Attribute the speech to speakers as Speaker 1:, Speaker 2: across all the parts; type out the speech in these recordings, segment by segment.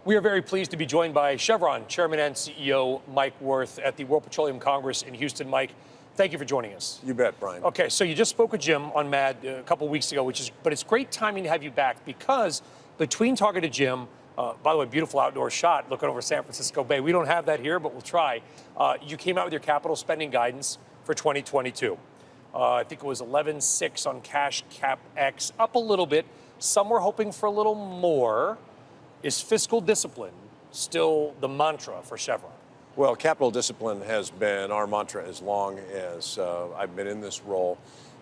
Speaker 1: We are very pleased to be joined by Chevron Chairman and CEO Mike Wirth at the World Petroleum Congress in Houston. Mike, thank you for joining us.
Speaker 2: You bet, Brian.
Speaker 1: Okay, so you just spoke with Jim on MAD a couple of weeks ago, but it's great timing to have you back because between talking to Jim, by the way, beautiful outdoor shot looking over San Francisco Bay. We don't have that here, but we'll try. You came out with your capital spending guidance for 2022. I think it was 11.6 on cash CapEx, up a little bit. Some were hoping for a little more. Is fiscal discipline still the mantra for Chevron?
Speaker 2: Well, capital discipline has been our mantra as long as I've been in this role.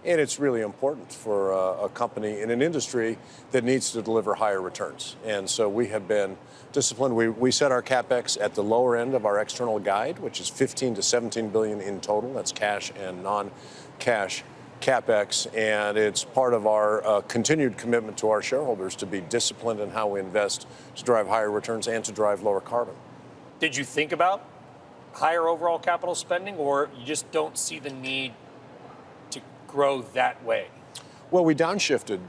Speaker 2: And it's really important for a company in an industry that needs to deliver higher returns. And so we have been disciplined. We set our CapEx at the lower end of our external guide, which is 15 to 17 billion in total. That's cash and non-cash CapEx, and it's part of our continued commitment to our shareholders to be disciplined in how we invest to drive higher returns and to drive lower carbon.
Speaker 1: Did you think about higher overall capital spending, or you just don't see the need to grow that way?
Speaker 2: Well, we downshifted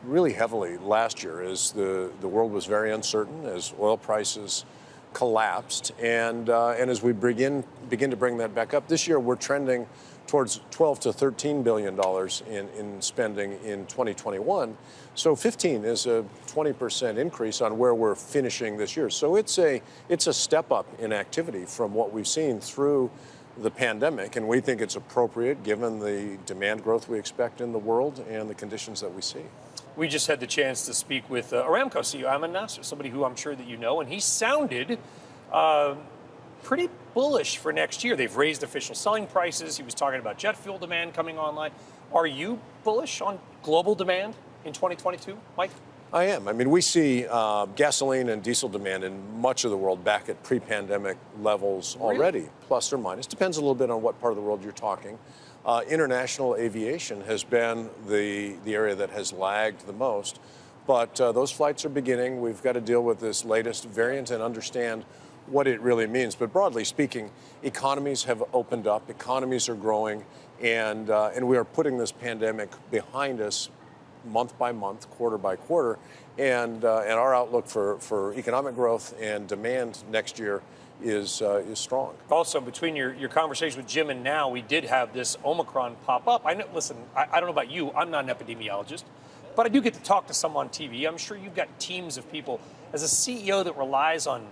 Speaker 2: really heavily last year as the world was very uncertain, as oil prices collapsed, and as we begin to bring that back up. This year, we're trending towards $12 to $13 billion in spending in 2021. So 15 is a 20% increase on where we're finishing this year. So it's a step up in activity from what we've seen through the pandemic, and we think it's appropriate given the demand growth we expect in the world and the conditions that we see.
Speaker 1: We just had the chance to speak with Aramco CEO Ahmed Nasser, somebody who I'm sure that you know, and he sounded pretty bullish for next year. They've raised official selling prices. He was talking about jet fuel demand coming online. Are you bullish on global demand in 2022, Mike?
Speaker 2: I am. I mean, we see gasoline and diesel demand in much of the world back at pre-pandemic levels already, really? Plus or minus. Depends a little bit on what part of the world you're talking. International aviation has been the area that has lagged the most, but those flights are beginning. We've got to deal with this latest variant and understand what it really means. But broadly speaking, economies have opened up, economies are growing, and we are putting this pandemic behind us month by month, quarter by quarter, and our outlook for economic growth and demand next year is strong.
Speaker 1: Also, between your conversation with Jim and now, we did have this Omicron pop up. I know, listen, I don't know about you, I'm not an epidemiologist, but I do get to talk to some on TV. I'm sure you've got teams of people. As a CEO that relies on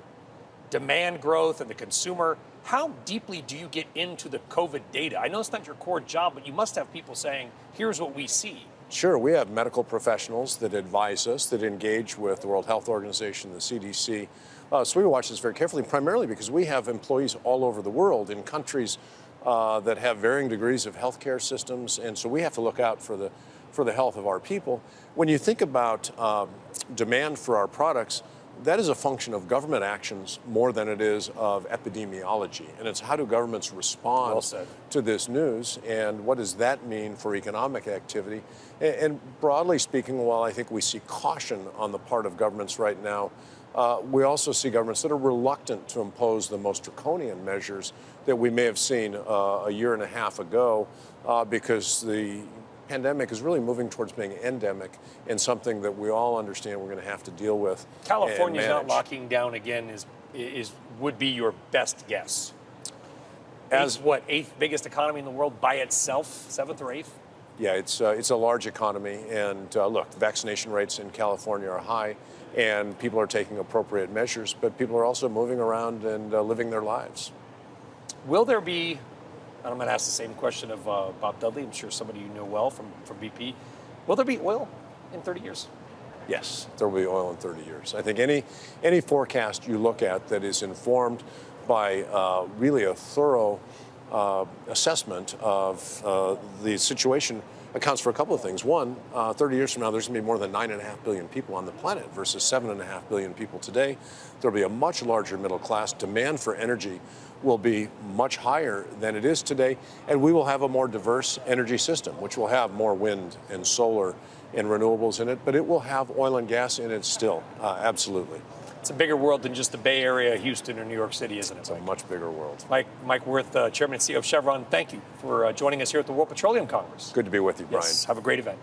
Speaker 1: demand growth and the consumer, how deeply do you get into the COVID data? I know it's not your core job, but you must have people saying, here's what we see.
Speaker 2: Sure, we have medical professionals that advise us, that engage with the World Health Organization, the CDC. So we watch this very carefully, primarily because we have employees all over the world in countries that have varying degrees of healthcare systems, and so we have to look out for the health of our people. When you think about demand for our products, that is a function of government actions more than it is of epidemiology. And it's how do governments respond to this news, and what does that mean for economic activity? And broadly speaking, while I think we see caution on the part of governments right now, we also see governments that are reluctant to impose the most draconian measures that we may have seen a year and a half ago because the pandemic is really moving towards being endemic and something that we all understand we're going to have to deal with.
Speaker 1: California's not locking down again would be your best guess. As what, eighth biggest economy in the world by itself, seventh or eighth?
Speaker 2: Yeah, it's a large economy, and look, vaccination rates in California are high, and people are taking appropriate measures, but people are also moving around and living their lives.
Speaker 1: Will there be, and I'm going to ask the same question of Bob Dudley, I'm sure somebody you know well from BP. Will there be oil in 30 years?
Speaker 2: Yes, there will be oil in 30 years. I think any forecast you look at that is informed by really a thorough assessment of the situation accounts for a couple of things. One, 30 years from now, there's going to be more than 9.5 billion people on the planet versus 7.5 billion people today. There'll be a much larger middle class. Demand for energy will be much higher than it is today, and we will have a more diverse energy system, which will have more wind and solar and renewables in it, but it will have oil and gas in it still, absolutely.
Speaker 1: It's a bigger world than just the Bay Area, Houston, or New York City, isn't it?
Speaker 2: It's a much bigger world.
Speaker 1: Mike Wirth, Chairman and CEO of Chevron, thank you for joining us here at the World Petroleum Congress.
Speaker 2: Good to be with you, Brian.
Speaker 1: Yes, have a great event.